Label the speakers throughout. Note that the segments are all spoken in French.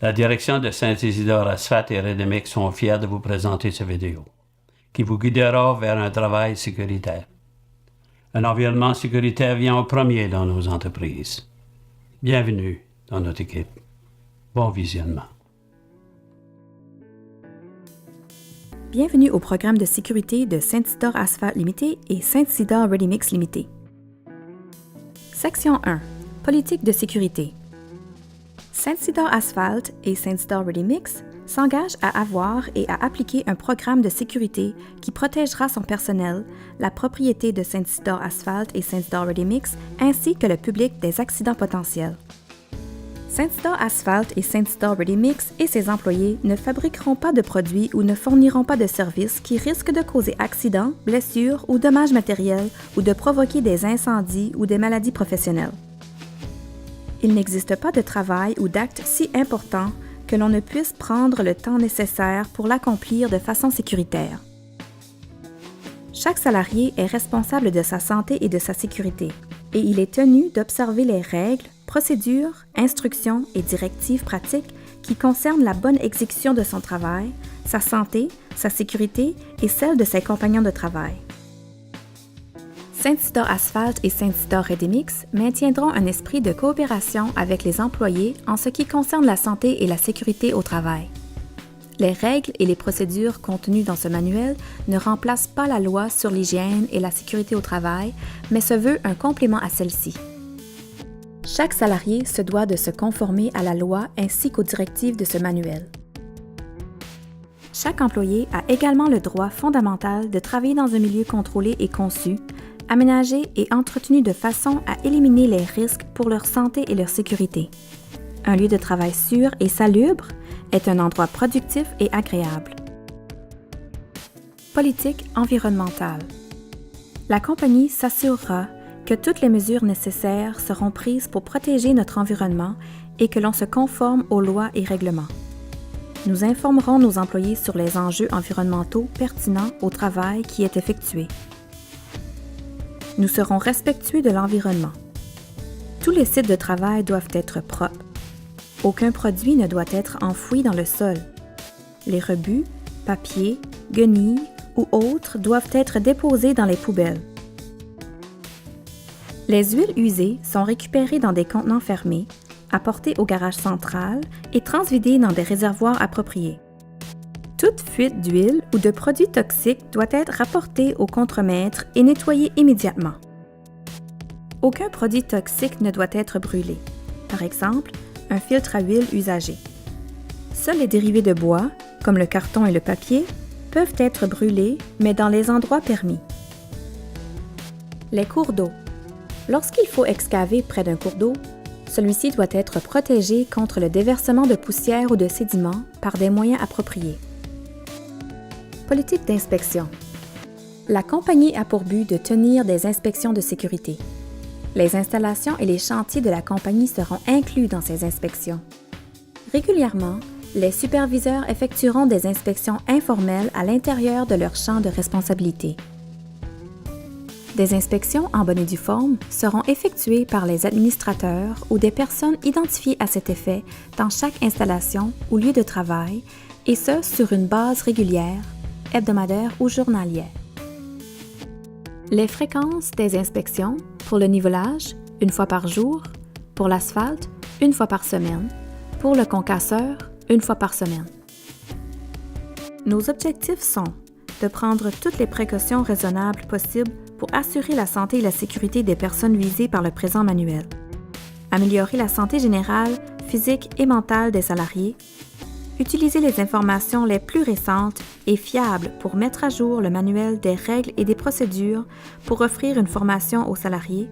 Speaker 1: La direction de Saint-Isidore Asphalt et Redemix sont fiers de vous présenter cette vidéo, qui vous guidera vers un travail sécuritaire. Un environnement sécuritaire vient au premier dans nos entreprises. Bienvenue dans notre équipe. Bon visionnement.
Speaker 2: Bienvenue au programme de sécurité de Saint-Isidore Asphalt Limité et Saint-Isidore Redemix Limité. Section 1. Politique de sécurité. Saint-Isidore Asphalt et Saint-Isidore Redemix s'engagent à avoir et à appliquer un programme de sécurité qui protégera son personnel, la propriété de Saint-Isidore Asphalt et Saint-Isidore Redemix, ainsi que le public des accidents potentiels. Saint-Isidore Asphalt et Saint-Isidore Redemix et ses employés ne fabriqueront pas de produits ou ne fourniront pas de services qui risquent de causer accidents, blessures ou dommages matériels ou de provoquer des incendies ou des maladies professionnelles. Il n'existe pas de travail ou d'acte si important que l'on ne puisse prendre le temps nécessaire pour l'accomplir de façon sécuritaire. Chaque salarié est responsable de sa santé et de sa sécurité, et il est tenu d'observer les règles, procédures, instructions et directives pratiques qui concernent la bonne exécution de son travail, sa santé, sa sécurité et celle de ses compagnons de travail. Saint-Isidore Asphalt et Saint-Isidore Redemix maintiendront un esprit de coopération avec les employés en ce qui concerne la santé et la sécurité au travail. Les règles et les procédures contenues dans ce manuel ne remplacent pas la loi sur l'hygiène et la sécurité au travail, mais se veut un complément à celle-ci. Chaque salarié se doit de se conformer à la loi ainsi qu'aux directives de ce manuel. Chaque employé a également le droit fondamental de travailler dans un milieu contrôlé et conçu, aménagé et entretenu de façon à éliminer les risques pour leur santé et leur sécurité. Un lieu de travail sûr et salubre est un endroit productif et agréable. Politique environnementale. La compagnie s'assurera que toutes les mesures nécessaires seront prises pour protéger notre environnement et que l'on se conforme aux lois et règlements. Nous informerons nos employés sur les enjeux environnementaux pertinents au travail qui est effectué. Nous serons respectueux de l'environnement. Tous les sites de travail doivent être propres. Aucun produit ne doit être enfoui dans le sol. Les rebuts, papier, guenilles ou autres doivent être déposés dans les poubelles. Les huiles usées sont récupérées dans des contenants fermés, apportées au garage central et transvidées dans des réservoirs appropriés. Toute fuite d'huile ou de produits toxiques doit être rapportée au contremaître et nettoyée immédiatement. Aucun produit toxique ne doit être brûlé. Par exemple, un filtre à huile usagé. Seuls les dérivés de bois, comme le carton et le papier, peuvent être brûlés, mais dans les endroits permis. Les cours d'eau. Lorsqu'il faut excaver près d'un cours d'eau, celui-ci doit être protégé contre le déversement de poussière ou de sédiments par des moyens appropriés. Politique d'inspection. La compagnie a pour but de tenir des inspections de sécurité. Les installations et les chantiers de la compagnie seront inclus dans ces inspections. Régulièrement, les superviseurs effectueront des inspections informelles à l'intérieur de leur champ de responsabilité. Des inspections en bonne et due forme seront effectuées par les administrateurs ou des personnes identifiées à cet effet dans chaque installation ou lieu de travail, et ce sur une base régulière, hebdomadaire ou journalière. Les fréquences des inspections pour le nivelage, 1 fois par jour, pour l'asphalte, 1 fois par semaine, pour le concasseur, 1 fois par semaine. Nos objectifs sont de prendre toutes les précautions raisonnables possibles pour assurer la santé et la sécurité des personnes visées par le présent manuel, améliorer la santé générale, physique et mentale des salariés, utiliser les informations les plus récentes et fiables pour mettre à jour le manuel des règles et des procédures pour offrir une formation aux salariés,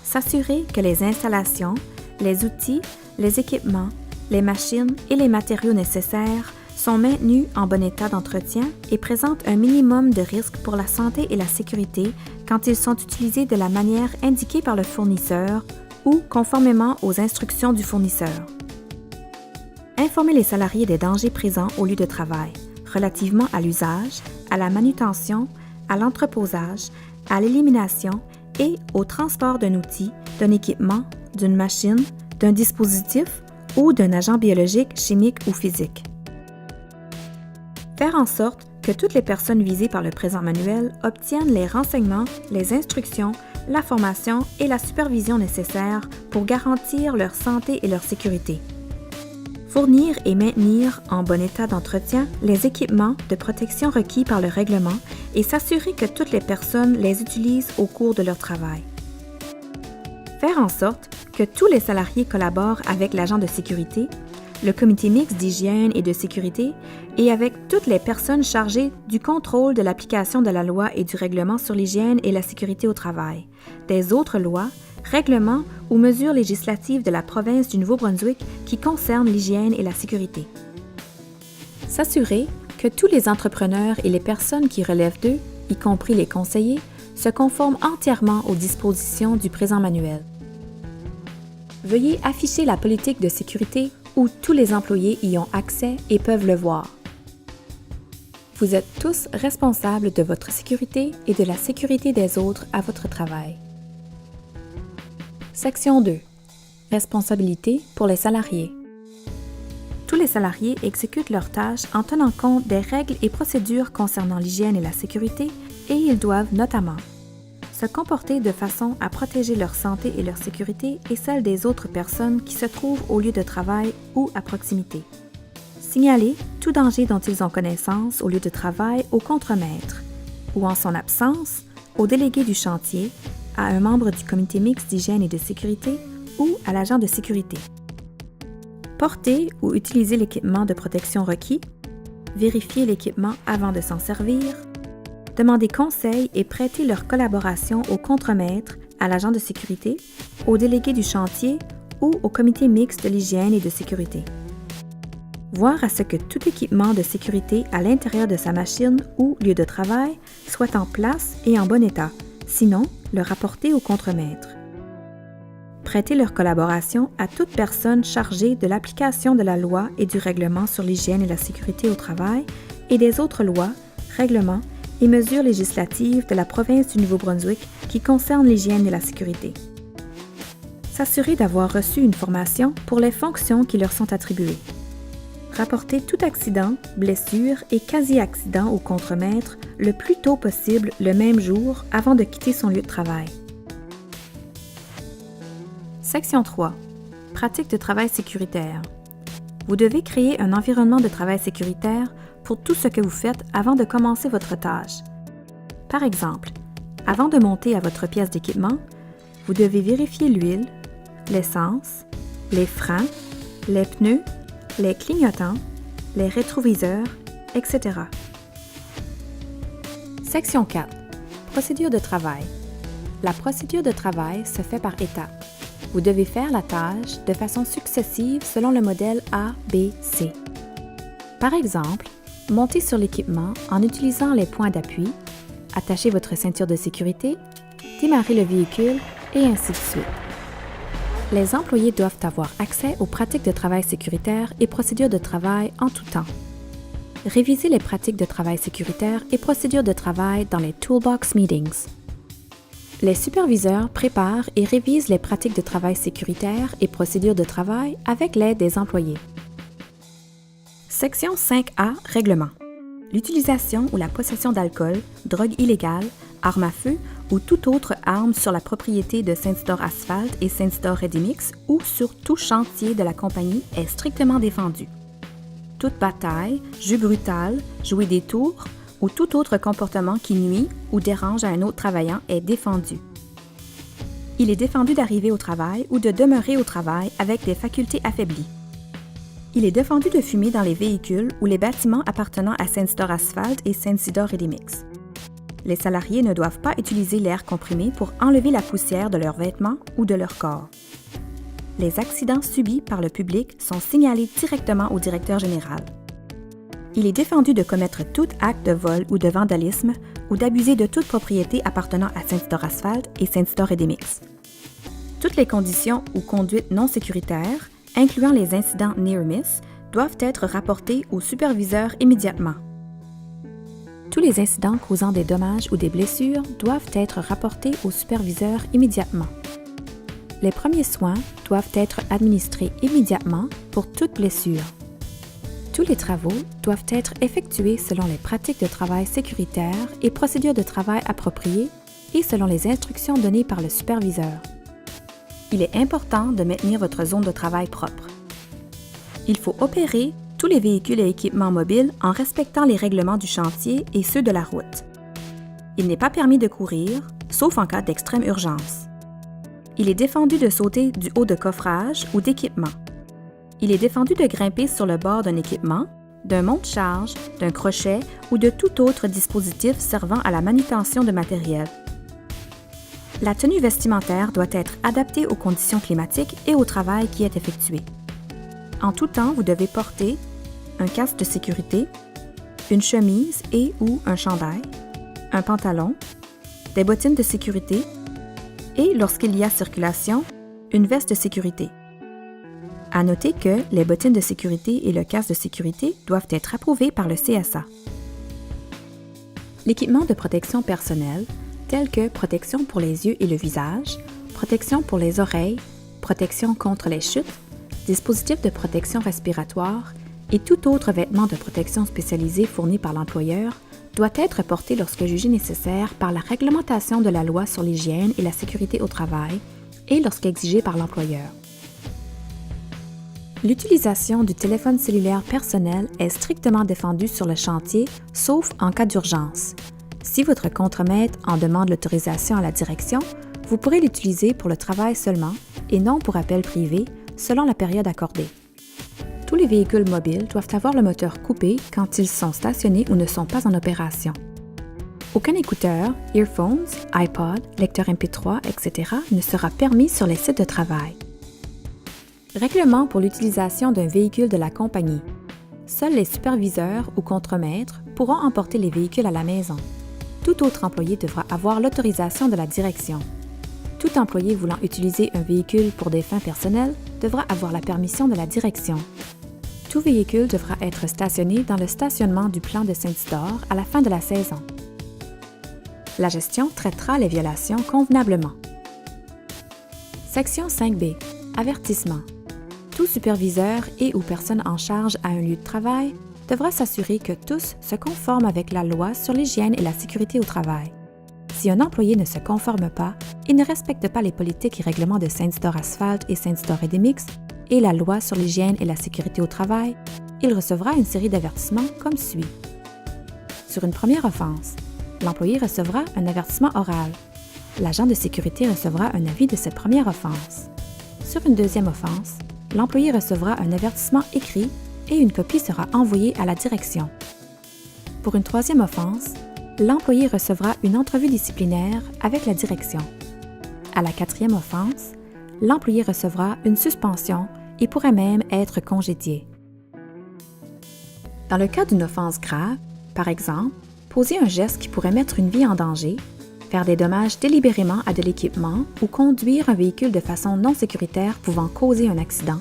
Speaker 2: s'assurer que les installations, les outils, les équipements, les machines et les matériaux nécessaires sont maintenus en bon état d'entretien et présentent un minimum de risque pour la santé et la sécurité quand ils sont utilisés de la manière indiquée par le fournisseur ou conformément aux instructions du fournisseur. Informer les salariés des dangers présents au lieu de travail, relativement à l'usage, à la manutention, à l'entreposage, à l'élimination et au transport d'un outil, d'un équipement, d'une machine, d'un dispositif ou d'un agent biologique, chimique ou physique. Faire en sorte que toutes les personnes visées par le présent manuel obtiennent les renseignements, les instructions, la formation et la supervision nécessaires pour garantir leur santé et leur sécurité. Fournir et maintenir en bon état d'entretien les équipements de protection requis par le règlement et s'assurer que toutes les personnes les utilisent au cours de leur travail. Faire en sorte que tous les salariés collaborent avec l'agent de sécurité, le comité mixte d'hygiène et de sécurité et avec toutes les personnes chargées du contrôle de l'application de la loi et du règlement sur l'hygiène et la sécurité au travail, des autres lois, règlements ou mesures législatives de la province du Nouveau-Brunswick qui concernent l'hygiène et la sécurité. S'assurer que tous les entrepreneurs et les personnes qui relèvent d'eux, y compris les conseillers, se conforment entièrement aux dispositions du présent manuel. Veuillez afficher la politique de sécurité où tous les employés y ont accès et peuvent le voir. Vous êtes tous responsables de votre sécurité et de la sécurité des autres à votre travail. Section 2. Responsabilité pour les salariés. Tous les salariés exécutent leurs tâches en tenant compte des règles et procédures concernant l'hygiène et la sécurité et ils doivent notamment se comporter de façon à protéger leur santé et leur sécurité et celle des autres personnes qui se trouvent au lieu de travail ou à proximité. Signaler tout danger dont ils ont connaissance au lieu de travail au contremaître ou en son absence au délégué du chantier, à un membre du comité mixte d'hygiène et de sécurité ou à l'agent de sécurité. Porter ou utiliser l'équipement de protection requis, vérifier l'équipement avant de s'en servir, demander conseil et prêter leur collaboration au contremaître, à l'agent de sécurité, au délégué du chantier ou au comité mixte de l'hygiène et de sécurité. Voir à ce que tout équipement de sécurité à l'intérieur de sa machine ou lieu de travail soit en place et en bon état, sinon le rapporter au contremaître. Prêter leur collaboration à toute personne chargée de l'application de la loi et du règlement sur l'hygiène et la sécurité au travail et des autres lois, règlements et mesures législatives de la province du Nouveau-Brunswick qui concernent l'hygiène et la sécurité. S'assurer d'avoir reçu une formation pour les fonctions qui leur sont attribuées. Rapporter tout accident, blessure et quasi-accident au contremaître le plus tôt possible le même jour avant de quitter son lieu de travail. Section 3. Pratique de travail sécuritaire. Vous devez créer un environnement de travail sécuritaire pour tout ce que vous faites avant de commencer votre tâche. Par exemple, avant de monter à votre pièce d'équipement, vous devez vérifier l'huile, l'essence, les freins, les pneus, les clignotants, les rétroviseurs, etc. Section 4. Procédure de travail. La procédure de travail se fait par étapes. Vous devez faire la tâche de façon successive selon le modèle A-B-C. Par exemple, montez sur l'équipement en utilisant les points d'appui, attachez votre ceinture de sécurité, démarrez le véhicule et ainsi de suite. Les employés doivent avoir accès aux pratiques de travail sécuritaire et procédures de travail en tout temps. Révisez les pratiques de travail sécuritaire et procédures de travail dans les Toolbox Meetings. Les superviseurs préparent et révisent les pratiques de travail sécuritaire et procédures de travail avec l'aide des employés. Section 5A. Règlement. L'utilisation ou la possession d'alcool, drogue illégale, armes à feu ou toute autre arme sur la propriété de Saint-Isidore Asphalt et Saint-Isidore Ready-Mix ou sur tout chantier de la compagnie est strictement défendu. Toute bataille, jeu brutal, jouer des tours ou tout autre comportement qui nuit ou dérange à un autre travaillant est défendu. Il est défendu d'arriver au travail ou de demeurer au travail avec des facultés affaiblies. Il est défendu de fumer dans les véhicules ou les bâtiments appartenant à Saint-Isidore Asphalt et Saint-Isidore Ready-Mix. Les salariés ne doivent pas utiliser l'air comprimé pour enlever la poussière de leurs vêtements ou de leur corps. Les accidents subis par le public sont signalés directement au directeur général. Il est défendu de commettre tout acte de vol ou de vandalisme ou d'abuser de toute propriété appartenant à Saint-Isidore Asphalt et Saint-Isidore Ready-Mix. Toutes les conditions ou conduites non sécuritaires, incluant les incidents near miss, doivent être rapportés au superviseur immédiatement. Tous les incidents causant des dommages ou des blessures doivent être rapportés au superviseur immédiatement. les premiers soins doivent être administrés immédiatement pour toute blessure. Tous les travaux doivent être effectués selon les pratiques de travail sécuritaires et procédures de travail appropriées et selon les instructions données par le superviseur. Il est important de maintenir votre zone de travail propre. Il faut opérer tous les véhicules et équipements mobiles en respectant les règlements du chantier et ceux de la route. Il n'est pas permis de courir, sauf en cas d'extrême urgence. Il est défendu de sauter du haut de coffrage ou d'équipement. Il est défendu de grimper sur le bord d'un équipement, d'un monte-charge, d'un crochet ou de tout autre dispositif servant à la manutention de matériel. La tenue vestimentaire doit être adaptée aux conditions climatiques et au travail qui est effectué. En tout temps, vous devez porter un casque de sécurité, une chemise et/ou un chandail, un pantalon, des bottines de sécurité et, lorsqu'il y a circulation, une veste de sécurité. À noter que les bottines de sécurité et le casque de sécurité doivent être approuvés par le CSA. L'équipement de protection personnelle, tels que protection pour les yeux et le visage, protection pour les oreilles, protection contre les chutes, dispositifs de protection respiratoire et tout autre vêtement de protection spécialisé fourni par l'employeur doit être porté lorsque jugé nécessaire par la réglementation de la loi sur l'hygiène et la sécurité au travail et lorsqu'exigé par l'employeur. L'utilisation du téléphone cellulaire personnel est strictement défendue sur le chantier, sauf en cas d'urgence. Si votre contremaître en demande l'autorisation à la direction, vous pourrez l'utiliser pour le travail seulement et non pour appel privé, selon la période accordée. Tous les véhicules mobiles doivent avoir le moteur coupé quand ils sont stationnés ou ne sont pas en opération. Aucun écouteur, earphones, iPod, lecteur MP3, etc. ne sera permis sur les sites de travail. Règlement pour l'utilisation d'un véhicule de la compagnie. Seuls les superviseurs ou contremaîtres pourront emporter les véhicules à la maison. Tout autre employé devra avoir l'autorisation de la direction. Tout employé voulant utiliser un véhicule pour des fins personnelles devra avoir la permission de la direction. Tout véhicule devra être stationné dans le stationnement du plan de Saint-Isidore à la fin de la saison. La gestion traitera les violations convenablement. Section 5B. Avertissement. Tout superviseur et ou personne en charge à un lieu de travail devra s'assurer que tous se conforment avec la loi sur l'hygiène et la sécurité au travail. Si un employé ne se conforme pas et ne respecte pas les politiques et règlements de Saint-Isidore Asphalt et Saint-Isidore Ready-Mix et la loi sur l'hygiène et la sécurité au travail, il recevra une série d'avertissements comme suit. Sur une première offense, l'employé recevra un avertissement oral. L'agent de sécurité recevra un avis de cette première offense. Sur une deuxième offense, l'employé recevra un avertissement écrit et une copie sera envoyée à la direction. Pour une troisième offense, l'employé recevra une entrevue disciplinaire avec la direction. À la quatrième offense, l'employé recevra une suspension et pourrait même être congédié. Dans le cas d'une offense grave, par exemple, poser un geste qui pourrait mettre une vie en danger, faire des dommages délibérément à de l'équipement ou conduire un véhicule de façon non sécuritaire pouvant causer un accident,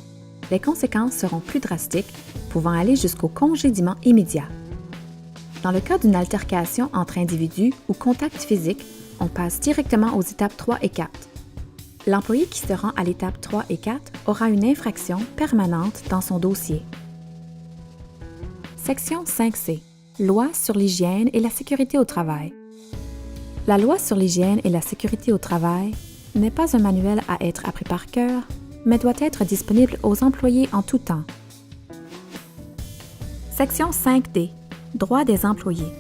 Speaker 2: les conséquences seront plus drastiques, pouvant aller jusqu'au congédiement immédiat. Dans le cas d'une altercation entre individus ou contact physique, on passe directement aux étapes 3 et 4. L'employé qui se rend à l'étape 3 et 4 aura une infraction permanente dans son dossier. Section 5C. Loi sur l'hygiène et la sécurité au travail. La loi sur l'hygiène et la sécurité au travail n'est pas un manuel à être appris par cœur, mais doit être disponible aux employés en tout temps. Section 5D. Droit des employés.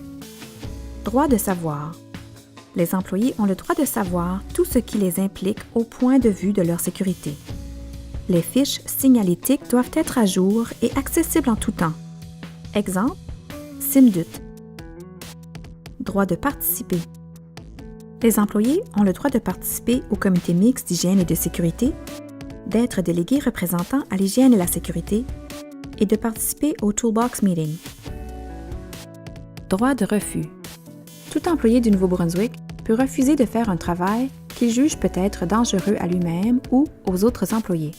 Speaker 2: Droit de savoir. Les employés ont le droit de savoir tout ce qui les implique au point de vue de leur sécurité. Les fiches signalétiques doivent être à jour et accessibles en tout temps. Exemple, SIMDUT. Droit de participer. Les employés ont le droit de participer au comité mixte d'hygiène et de sécurité, d'être délégués représentants à l'hygiène et la sécurité et de participer au Toolbox Meeting. Droit de refus. Tout employé du Nouveau-Brunswick peut refuser de faire un travail qu'il juge peut être dangereux à lui-même ou aux autres employés.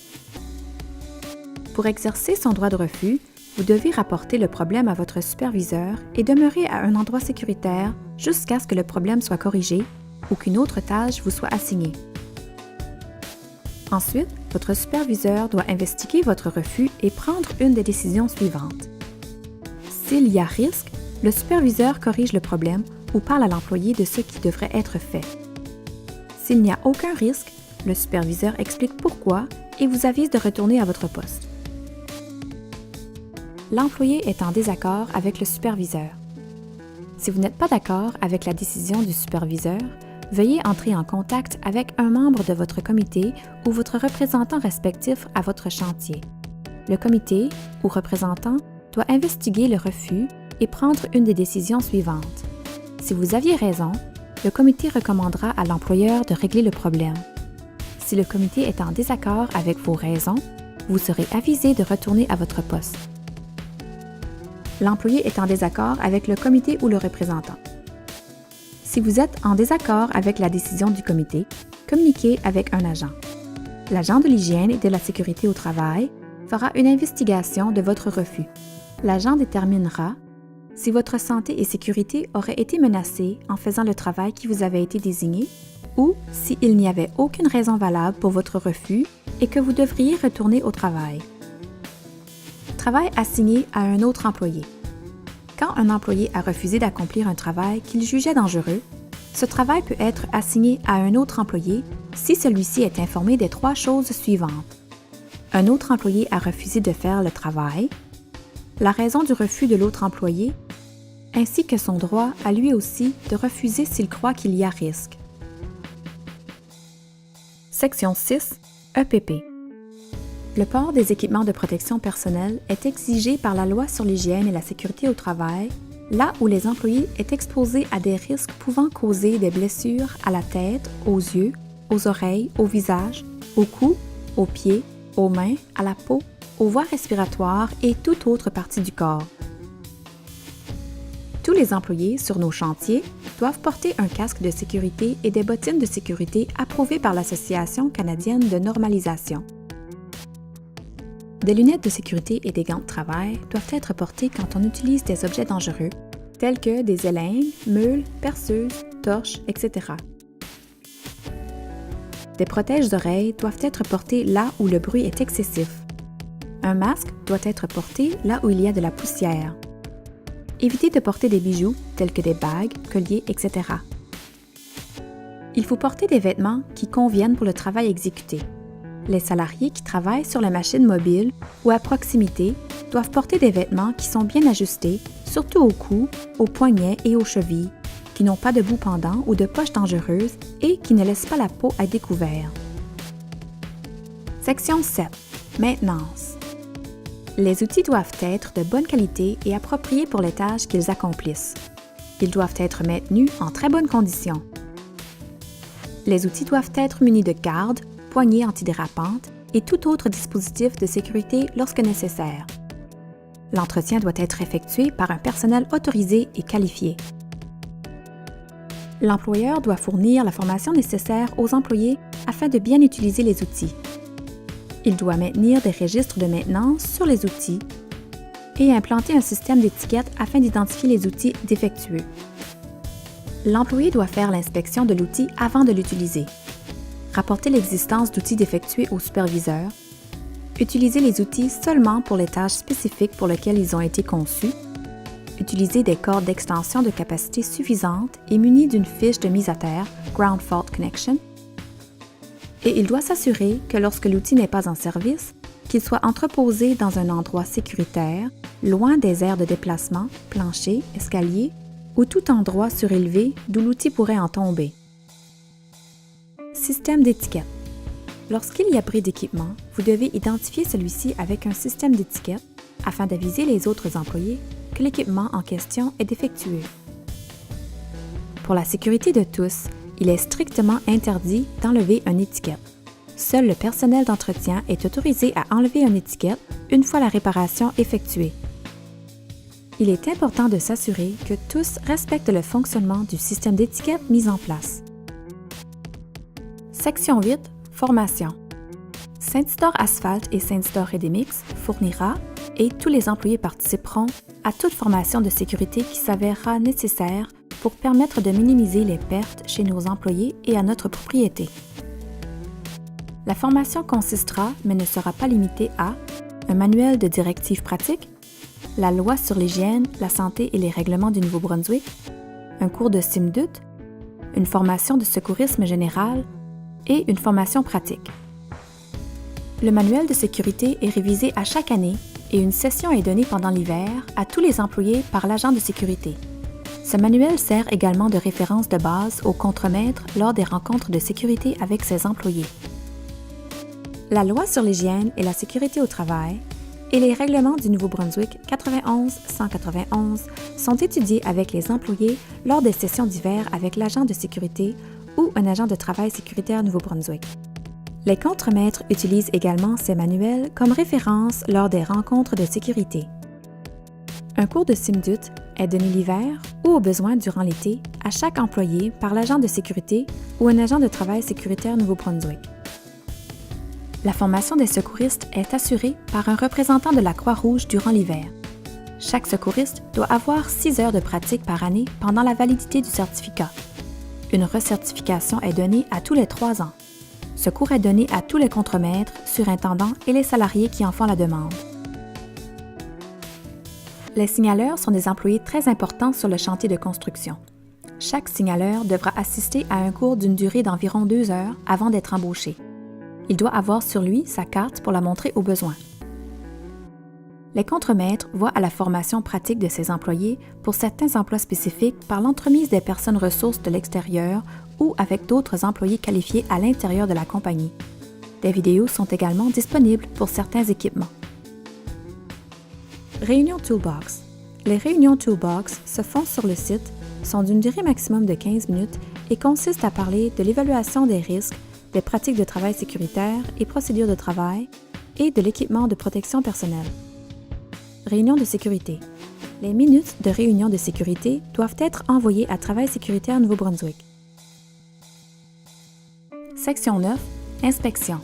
Speaker 2: Pour exercer son droit de refus, vous devez rapporter le problème à votre superviseur et demeurer à un endroit sécuritaire jusqu'à ce que le problème soit corrigé ou qu'une autre tâche vous soit assignée. Ensuite, votre superviseur doit investiguer votre refus et prendre une des décisions suivantes. S'il y a risque, le superviseur corrige le problème ou parle à l'employé de ce qui devrait être fait. S'il n'y a aucun risque, le superviseur explique pourquoi et vous avise de retourner à votre poste. L'employé est en désaccord avec le superviseur. Si vous n'êtes pas d'accord avec la décision du superviseur, veuillez entrer en contact avec un membre de votre comité ou votre représentant respectif à votre chantier. Le comité ou représentant doit investiguer le refus et prendre une des décisions suivantes. Si vous aviez raison, le comité recommandera à l'employeur de régler le problème. Si le comité est en désaccord avec vos raisons, vous serez avisé de retourner à votre poste. L'employé est en désaccord avec le comité ou le représentant. Si vous êtes en désaccord avec la décision du comité, communiquez avec un agent. L'agent de l'hygiène et de la sécurité au travail fera une investigation de votre refus. L'agent déterminera si votre santé et sécurité auraient été menacées en faisant le travail qui vous avait été désigné ou s'il n'y avait aucune raison valable pour votre refus et que vous devriez retourner au travail. Travail assigné à un autre employé. Quand un employé a refusé d'accomplir un travail qu'il jugeait dangereux, ce travail peut être assigné à un autre employé si celui-ci est informé des 3 choses suivantes. Un autre employé a refusé de faire le travail, la raison du refus de l'autre employé, ainsi que son droit à lui aussi de refuser s'il croit qu'il y a risque. Section 6. EPP. Le port des équipements de protection personnelle est exigé par la Loi sur l'hygiène et la sécurité au travail, là où les employés sont exposés à des risques pouvant causer des blessures à la tête, aux yeux, aux oreilles, au visage, au cou, aux pieds, aux mains, à la peau, aux voies respiratoires et toute autre partie du corps. Tous les employés sur nos chantiers doivent porter un casque de sécurité et des bottines de sécurité approuvées par l'Association canadienne de normalisation. Des lunettes de sécurité et des gants de travail doivent être portés quand on utilise des objets dangereux, tels que des élingues, meules, perceuses, torches, etc. Des protèges-oreilles doivent être portés là où le bruit est excessif. Un masque doit être porté là où il y a de la poussière. Évitez de porter des bijoux tels que des bagues, colliers, etc. Il faut porter des vêtements qui conviennent pour le travail exécuté. Les salariés qui travaillent sur la machine mobile ou à proximité doivent porter des vêtements qui sont bien ajustés, surtout au cou, aux poignets et aux chevilles, qui n'ont pas de bout pendant ou de poches dangereuses et qui ne laissent pas la peau à découvert. Section 7. Maintenance. Les outils doivent être de bonne qualité et appropriés pour les tâches qu'ils accomplissent. Ils doivent être maintenus en très bonnes conditions. Les outils doivent être munis de gardes, poignées antidérapantes et tout autre dispositif de sécurité lorsque nécessaire. L'entretien doit être effectué par un personnel autorisé et qualifié. L'employeur doit fournir la formation nécessaire aux employés afin de bien utiliser les outils. Il doit maintenir des registres de maintenance sur les outils et implanter un système d'étiquette afin d'identifier les outils défectueux. L'employé doit faire l'inspection de l'outil avant de l'utiliser, rapporter l'existence d'outils défectueux au superviseur, utiliser les outils seulement pour les tâches spécifiques pour lesquelles ils ont été conçus, utiliser des cordes d'extension de capacité suffisante et munis d'une fiche de mise à terre, Ground Fault Connection, et il doit s'assurer que lorsque l'outil n'est pas en service, qu'il soit entreposé dans un endroit sécuritaire, loin des aires de déplacement, planchers, escaliers ou tout endroit surélevé d'où l'outil pourrait en tomber. Système d'étiquette. Lorsqu'il y a bris d'équipement, vous devez identifier celui-ci avec un système d'étiquette afin d'aviser les autres employés que l'équipement en question est défectueux. Pour la sécurité de tous, il est strictement interdit d'enlever une étiquette. Seul le personnel d'entretien est autorisé à enlever une étiquette une fois la réparation effectuée. Il est important de s'assurer que tous respectent le fonctionnement du système d'étiquette mis en place. Section 8. Formation. Saint-Isidore Asphalt et Saint-Isidore Ready-Mix fournira, et tous les employés participeront, à toute formation de sécurité qui s'avérera nécessaire pour permettre de minimiser les pertes chez nos employés et à notre propriété. La formation consistera, mais ne sera pas limitée à un manuel de directives pratiques, la loi sur l'hygiène, la santé et les règlements du Nouveau-Brunswick, un cours de SIMDUT, une formation de secourisme général et une formation pratique. Le manuel de sécurité est révisé à chaque année et une session est donnée pendant l'hiver à tous les employés par l'agent de sécurité. Ce manuel sert également de référence de base aux contremaîtres lors des rencontres de sécurité avec ses employés. La loi sur l'hygiène et la sécurité au travail et les règlements du Nouveau-Brunswick 91-191 sont étudiés avec les employés lors des sessions d'hiver avec l'agent de sécurité ou un agent de travail sécuritaire Nouveau-Brunswick. Les contremaîtres utilisent également ces manuels comme référence lors des rencontres de sécurité. Un cours de SIMDUT est donné l'hiver ou au besoin durant l'été à chaque employé par l'agent de sécurité ou un agent de travail sécuritaire Nouveau-Brunswick. La formation des secouristes est assurée par un représentant de la Croix-Rouge durant l'hiver. Chaque secouriste doit avoir 6 heures de pratique par année pendant la validité du certificat. Une recertification est donnée à tous les 3 ans. Ce cours est donné à tous les contremaîtres, surintendants et les salariés qui en font la demande. Les signaleurs sont des employés très importants sur le chantier de construction. Chaque signaleur devra assister à un cours d'une durée d'environ 2 heures avant d'être embauché. Il doit avoir sur lui sa carte pour la montrer au besoin. Les contremaîtres voient à la formation pratique de ces employés pour certains emplois spécifiques par l'entremise des personnes ressources de l'extérieur ou avec d'autres employés qualifiés à l'intérieur de la compagnie. Des vidéos sont également disponibles pour certains équipements. Réunion Toolbox. Les réunions Toolbox se font sur le site, sont d'une durée maximum de 15 minutes et consistent à parler de l'évaluation des risques, des pratiques de travail sécuritaire et procédures de travail et de l'équipement de protection personnelle. Réunion de sécurité. Les minutes de réunion de sécurité doivent être envoyées à Travail sécuritaire Nouveau-Brunswick. Section 9. Inspection.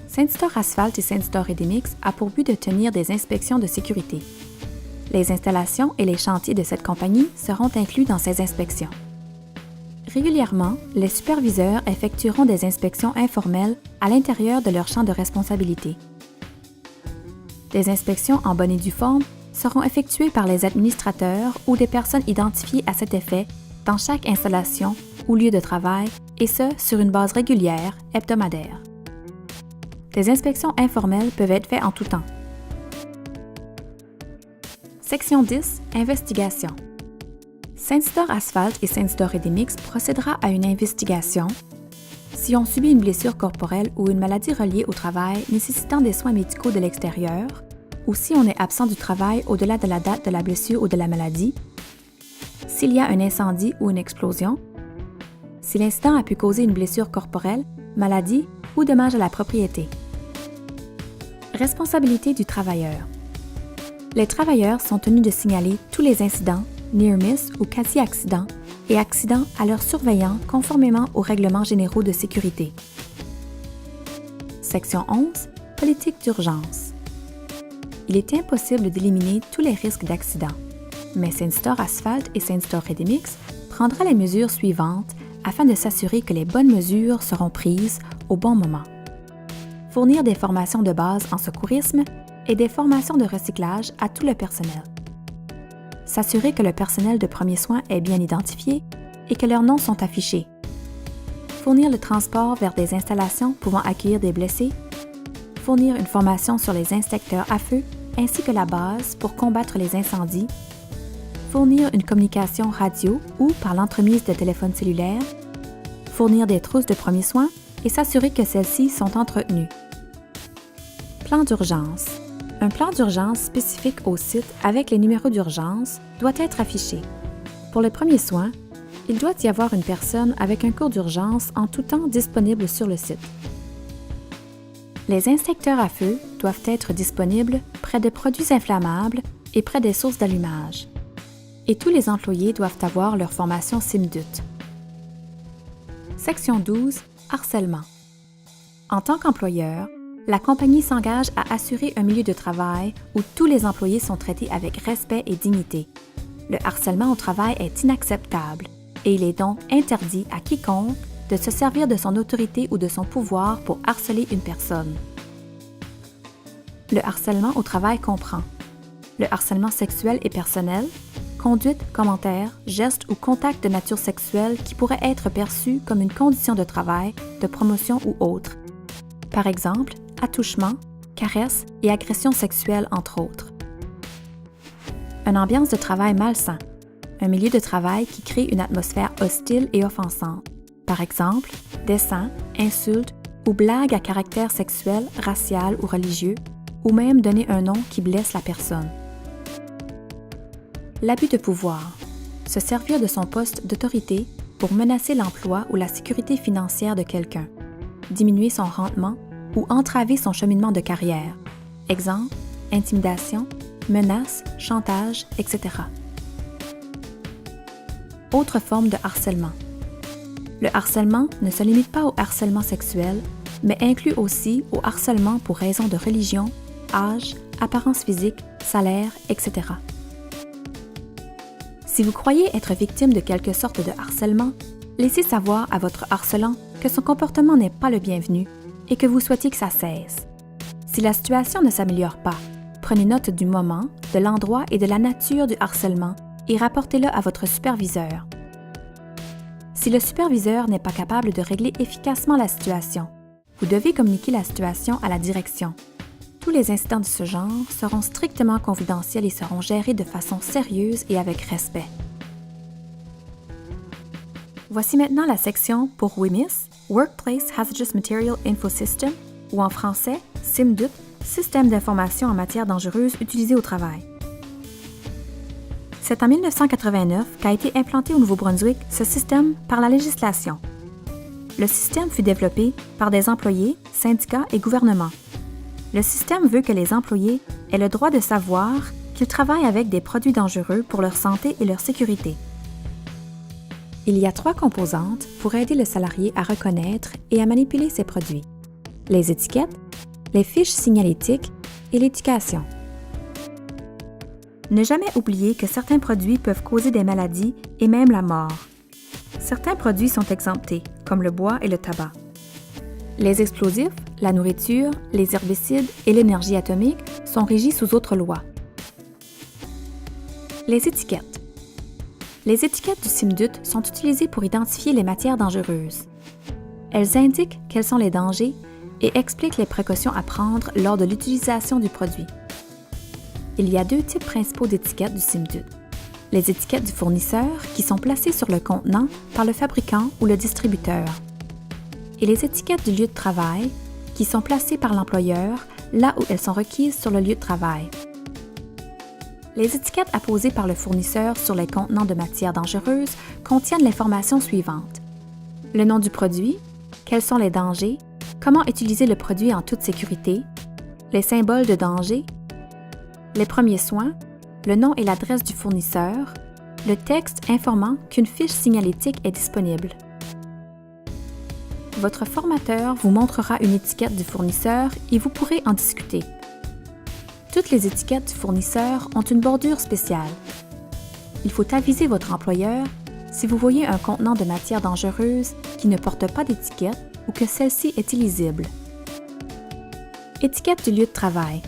Speaker 2: Saint-Store Asphalt et Saint-Store Ready-Mix a pour but de tenir des inspections de sécurité. Les installations et les chantiers de cette compagnie seront inclus dans ces inspections. Régulièrement, les superviseurs effectueront des inspections informelles à l'intérieur de leur champ de responsabilité. Des inspections en bonne et due forme seront effectuées par les administrateurs ou des personnes identifiées à cet effet dans chaque installation ou lieu de travail, et ce, sur une base régulière, hebdomadaire. Des inspections informelles peuvent être faites en tout temps. Section 10. Investigation. Saint-Store Asphalt et Saint-Store Ready-Mix procédera à une investigation si on subit une blessure corporelle ou une maladie reliée au travail nécessitant des soins médicaux de l'extérieur, ou si on est absent du travail au-delà de la date de la blessure ou de la maladie, s'il y a un incendie ou une explosion, si l'incident a pu causer une blessure corporelle, maladie ou dommage à la propriété. Responsabilité du travailleur. Les travailleurs sont tenus de signaler tous les incidents, near-miss ou quasi-accidents, et accidents à leurs surveillants conformément aux règlements généraux de sécurité. Section 11. Politique d'urgence. Il est impossible d'éliminer tous les risques d'accident, mais Saint-Store Asphalt et Saint-Store Ready-Mix prendra les mesures suivantes afin de s'assurer que les bonnes mesures seront prises au bon moment. Fournir des formations de base en secourisme et des formations de recyclage à tout le personnel. S'assurer que le personnel de premiers soins est bien identifié et que leurs noms sont affichés. Fournir le transport vers des installations pouvant accueillir des blessés. Fournir une formation sur les inspecteurs à feu ainsi que la base pour combattre les incendies. Fournir une communication radio ou par l'entremise de téléphones cellulaires. Fournir des trousses de premiers soins et s'assurer que celles-ci sont entretenues. Plan d'urgence. Un plan d'urgence spécifique au site avec les numéros d'urgence doit être affiché. Pour les premiers soins, il doit y avoir une personne avec un cours d'urgence en tout temps disponible sur le site. Les inspecteurs à feu doivent être disponibles près de produits inflammables et près des sources d'allumage. Et tous les employés doivent avoir leur formation SIMDUT. Section 12. Harcèlement. En tant qu'employeur, la compagnie s'engage à assurer un milieu de travail où tous les employés sont traités avec respect et dignité. Le harcèlement au travail est inacceptable et il est donc interdit à quiconque de se servir de son autorité ou de son pouvoir pour harceler une personne. Le harcèlement au travail comprend le harcèlement sexuel et personnel, conduite, commentaires, gestes ou contacts de nature sexuelle qui pourraient être perçus comme une condition de travail, de promotion ou autre. Par exemple, attouchement, caresses et agressions sexuelles entre autres. Une ambiance de travail malsain, un milieu de travail qui crée une atmosphère hostile et offensante. Par exemple, dessins, insultes ou blagues à caractère sexuel, racial ou religieux, ou même donner un nom qui blesse la personne. L'abus de pouvoir, se servir de son poste d'autorité pour menacer l'emploi ou la sécurité financière de quelqu'un, diminuer son rendement ou entraver son cheminement de carrière. Exemple, intimidation, menaces, chantage, etc. Autre forme de harcèlement. Le harcèlement ne se limite pas au harcèlement sexuel, mais inclut aussi au harcèlement pour raison de religion, âge, apparence physique, salaire, etc. Si vous croyez être victime de quelque sorte de harcèlement, laissez savoir à votre harcelant que son comportement n'est pas le bienvenu et que vous souhaitez que ça cesse. Si la situation ne s'améliore pas, prenez note du moment, de l'endroit et de la nature du harcèlement et rapportez-le à votre superviseur. Si le superviseur n'est pas capable de régler efficacement la situation, vous devez communiquer la situation à la direction. Tous les incidents de ce genre seront strictement confidentiels et seront gérés de façon sérieuse et avec respect. Voici maintenant la section pour WHMIS, Workplace Hazardous Material Info System, ou en français, SIMDUT, Système d'information en matière dangereuse utilisé au travail. C'est en 1989 qu'a été implanté au Nouveau-Brunswick ce système par la législation. Le système fut développé par des employés, syndicats et gouvernements. Le système veut que les employés aient le droit de savoir qu'ils travaillent avec des produits dangereux pour leur santé et leur sécurité. Il y a 3 composantes pour aider le salarié à reconnaître et à manipuler ces produits: les étiquettes, les fiches signalétiques et l'éducation. Ne jamais oublier que certains produits peuvent causer des maladies et même la mort. Certains produits sont exemptés, comme le bois et le tabac. Les explosifs, la nourriture, les herbicides et l'énergie atomique sont régis sous autres lois. Les étiquettes. Les étiquettes du SIMDUT sont utilisées pour identifier les matières dangereuses. Elles indiquent quels sont les dangers et expliquent les précautions à prendre lors de l'utilisation du produit. Il y a 2 types principaux d'étiquettes du SIMDUT. Les étiquettes du fournisseur qui sont placées sur le contenant par le fabricant ou le distributeur. Et les étiquettes du lieu de travail qui sont placées par l'employeur là où elles sont requises sur le lieu de travail. Les étiquettes apposées par le fournisseur sur les contenants de matières dangereuses contiennent l'information suivante: le nom du produit, quels sont les dangers, comment utiliser le produit en toute sécurité, les symboles de danger, les premiers soins, le nom et l'adresse du fournisseur, le texte informant qu'une fiche signalétique est disponible. Votre formateur vous montrera une étiquette du fournisseur et vous pourrez en discuter. Toutes les étiquettes du fournisseur ont une bordure spéciale. Il faut aviser votre employeur si vous voyez un contenant de matière dangereuse qui ne porte pas d'étiquette ou que celle-ci est illisible. Étiquette du lieu de travail.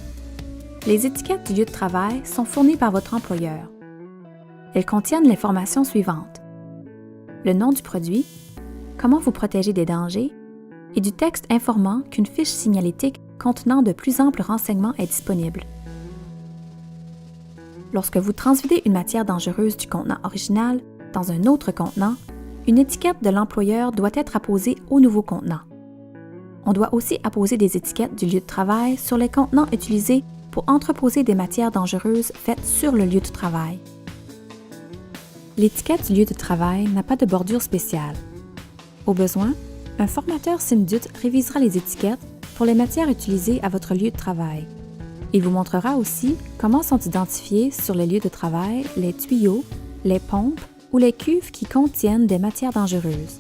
Speaker 2: Les étiquettes du lieu de travail sont fournies par votre employeur. Elles contiennent l'information suivante: le nom du produit, comment vous protéger des dangers, et du texte informant qu'une fiche signalétique contenant de plus amples renseignements est disponible. Lorsque vous transvidez une matière dangereuse du contenant original dans un autre contenant, une étiquette de l'employeur doit être apposée au nouveau contenant. On doit aussi apposer des étiquettes du lieu de travail sur les contenants utilisés pour entreposer des matières dangereuses faites sur le lieu de travail. L'étiquette du lieu de travail n'a pas de bordure spéciale. Au besoin, un formateur SIMDUT révisera les étiquettes pour les matières utilisées à votre lieu de travail. Il vous montrera aussi comment sont identifiés sur les lieux de travail les tuyaux, les pompes ou les cuves qui contiennent des matières dangereuses.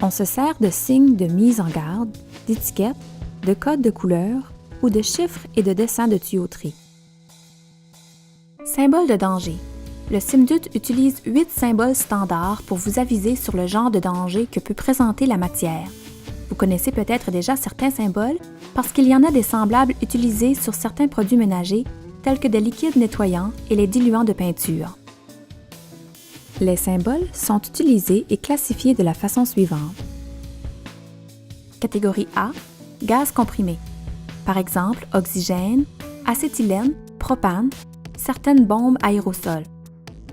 Speaker 2: On se sert de signes de mise en garde, d'étiquettes, de codes de couleurs ou de chiffres et de dessins de tuyauterie. Symbole de danger. le CIMDUT utilise 8 symboles standards pour vous aviser sur le genre de danger que peut présenter la matière. Vous connaissez peut-être déjà certains symboles parce qu'il y en a des semblables utilisés sur certains produits ménagers tels que des liquides nettoyants et les diluants de peinture. Les symboles sont utilisés et classifiés de la façon suivante. Catégorie A, gaz comprimé. Par exemple, oxygène, acétylène, propane, certaines bombes aérosols.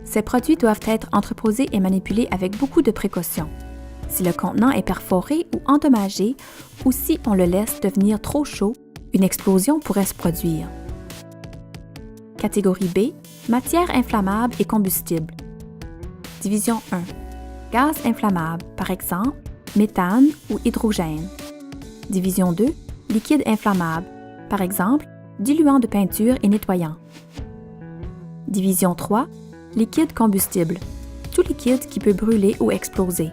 Speaker 2: Ces produits doivent être entreposés et manipulés avec beaucoup de précautions. Si le contenant est perforé ou endommagé, ou si on le laisse devenir trop chaud, une explosion pourrait se produire. Catégorie B, matière inflammable et combustible. Division 1. Gaz inflammable, par exemple, méthane ou hydrogène. Division 2. Liquide inflammable, par exemple, diluant de peinture et nettoyant. Division 3. Liquide combustible, tout liquide qui peut brûler ou exploser.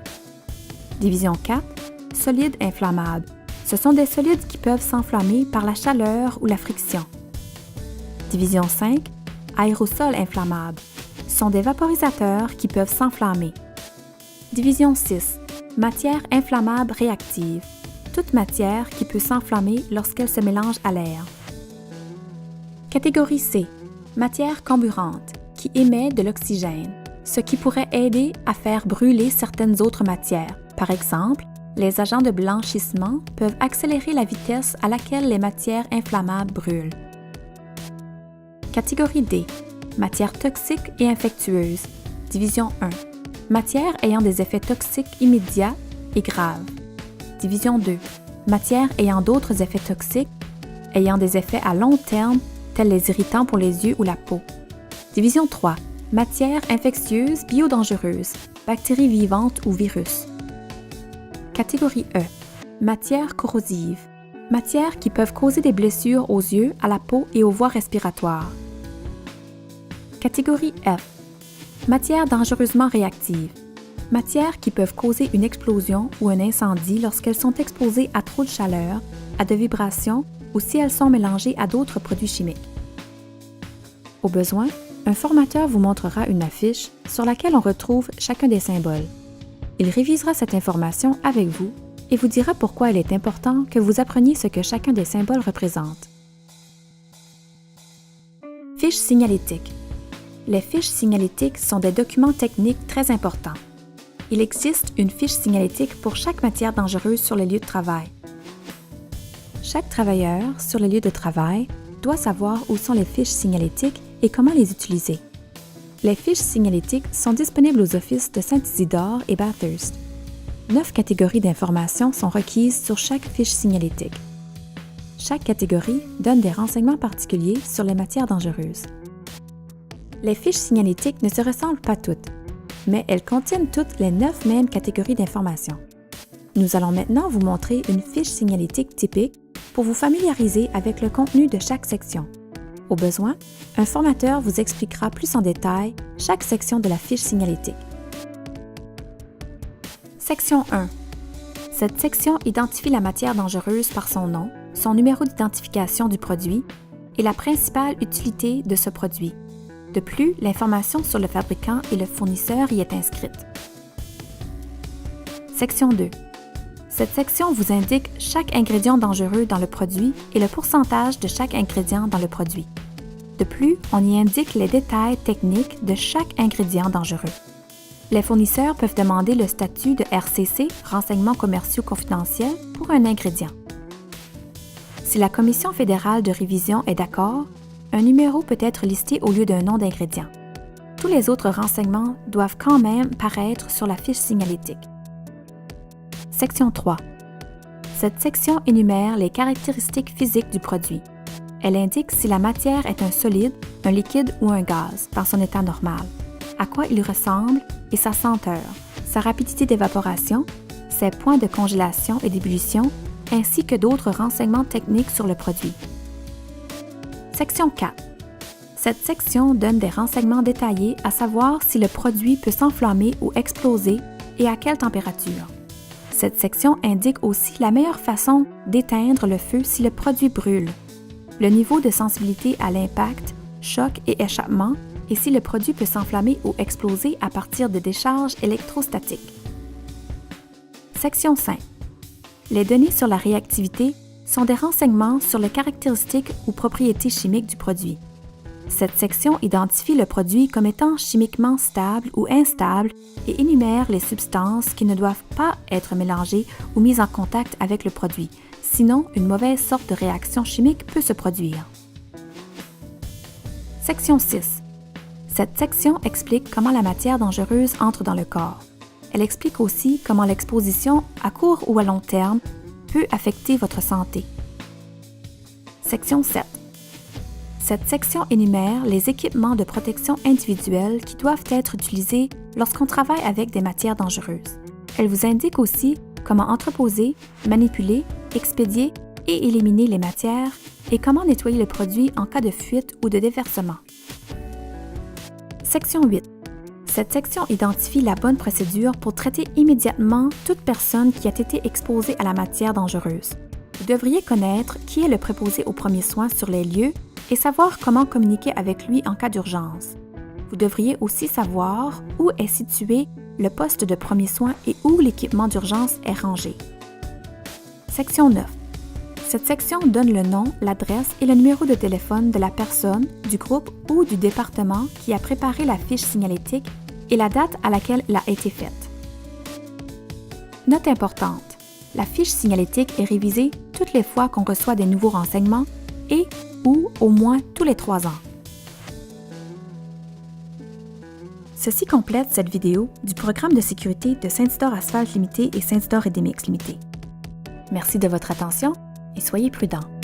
Speaker 2: Division 4. Solide inflammable. Ce sont des solides qui peuvent s'enflammer par la chaleur ou la friction. Division 5. Aérosols inflammables. Ce sont des vaporisateurs qui peuvent s'enflammer. Division 6. Matière inflammable réactive. Toute matière qui peut s'enflammer lorsqu'elle se mélange à l'air. Catégorie C. Matière comburante, qui émet de l'oxygène, ce qui pourrait aider à faire brûler certaines autres matières. Par exemple, les agents de blanchissement peuvent accélérer la vitesse à laquelle les matières inflammables brûlent. Catégorie D. Matières toxiques et infectieuses. Division 1. Matières ayant des effets toxiques immédiats et graves. Division 2. Matières ayant d'autres effets toxiques, ayant des effets à long terme, tels les irritants pour les yeux ou la peau. Division 3. Matières infectieuses biodangereuses, bactéries vivantes ou virus. Catégorie E. Matières corrosives. Matières qui peuvent causer des blessures aux yeux, à la peau et aux voies respiratoires. Catégorie F. Matières dangereusement réactives. Matières qui peuvent causer une explosion ou un incendie lorsqu'elles sont exposées à trop de chaleur, à de vibrations ou si elles sont mélangées à d'autres produits chimiques. Au besoin, un formateur vous montrera une affiche sur laquelle on retrouve chacun des symboles. Il révisera cette information avec vous et vous dira pourquoi il est important que vous appreniez ce que chacun des symboles représente. Fiches signalétiques. Les fiches signalétiques sont des documents techniques très importants. Il existe une fiche signalétique pour chaque matière dangereuse sur les lieux de travail. Chaque travailleur sur les lieux de travail doit savoir où sont les fiches signalétiques et comment les utiliser. Les fiches signalétiques sont disponibles aux offices de Saint-Isidore et Bathurst. 9 catégories d'informations sont requises sur chaque fiche signalétique. Chaque catégorie donne des renseignements particuliers sur les matières dangereuses. Les fiches signalétiques ne se ressemblent pas toutes, mais elles contiennent toutes les 9 mêmes catégories d'informations. Nous allons maintenant vous montrer une fiche signalétique typique pour vous familiariser avec le contenu de chaque section. Au besoin, un formateur vous expliquera plus en détail chaque section de la fiche signalétique. Section 1. Cette section identifie la matière dangereuse par son nom, son numéro d'identification du produit et la principale utilité de ce produit. De plus, l'information sur le fabricant et le fournisseur y est inscrite. Section 2. Cette section vous indique chaque ingrédient dangereux dans le produit et le pourcentage de chaque ingrédient dans le produit. De plus, on y indique les détails techniques de chaque ingrédient dangereux. Les fournisseurs peuvent demander le statut de RCC, Renseignements commerciaux confidentiels, pour un ingrédient. Si la Commission fédérale de révision est d'accord, un numéro peut être listé au lieu d'un nom d'ingrédient. Tous les autres renseignements doivent quand même paraître sur la fiche signalétique. Section 3. Cette section énumère les caractéristiques physiques du produit. Elle indique si la matière est un solide, un liquide ou un gaz dans son état normal, à quoi il ressemble et sa senteur, sa rapidité d'évaporation, ses points de congélation et d'ébullition, ainsi que d'autres renseignements techniques sur le produit. Section 4. Cette section donne des renseignements détaillés à savoir si le produit peut s'enflammer ou exploser et à quelle température. Cette section indique aussi la meilleure façon d'éteindre le feu si le produit brûle, le niveau de sensibilité à l'impact, choc et échappement, et si le produit peut s'enflammer ou exploser à partir de décharges électrostatiques. Section 5. Les données sur la réactivité sont des renseignements sur les caractéristiques ou propriétés chimiques du produit. Cette section identifie le produit comme étant chimiquement stable ou instable et énumère les substances qui ne doivent pas être mélangées ou mises en contact avec le produit, sinon une mauvaise sorte de réaction chimique peut se produire. Section 6. Cette section explique comment la matière dangereuse entre dans le corps. Elle explique aussi comment l'exposition à court ou à long terme peut affecter votre santé. Section 7. Cette section énumère les équipements de protection individuelle qui doivent être utilisés lorsqu'on travaille avec des matières dangereuses. Elle vous indique aussi comment entreposer, manipuler, expédier et éliminer les matières et comment nettoyer le produit en cas de fuite ou de déversement. Section 8. Cette section identifie la bonne procédure pour traiter immédiatement toute personne qui a été exposée à la matière dangereuse. Vous devriez connaître qui est le préposé aux premiers soins sur les lieux et savoir comment communiquer avec lui en cas d'urgence. Vous devriez aussi savoir où est situé le poste de premiers soins et où l'équipement d'urgence est rangé. Section 9. Cette section donne le nom, l'adresse et le numéro de téléphone de la personne, du groupe ou du département qui a préparé la fiche signalétique et la date à laquelle elle a été faite. Note importante. La fiche signalétique est révisée toutes les fois qu'on reçoit des nouveaux renseignements et ou au moins tous les 3 ans. Ceci complète cette vidéo du programme de sécurité de Saint-Isidore Asphalt Limité et Saint-Isidore Ready-Mix Limité. Merci de votre attention et soyez prudents.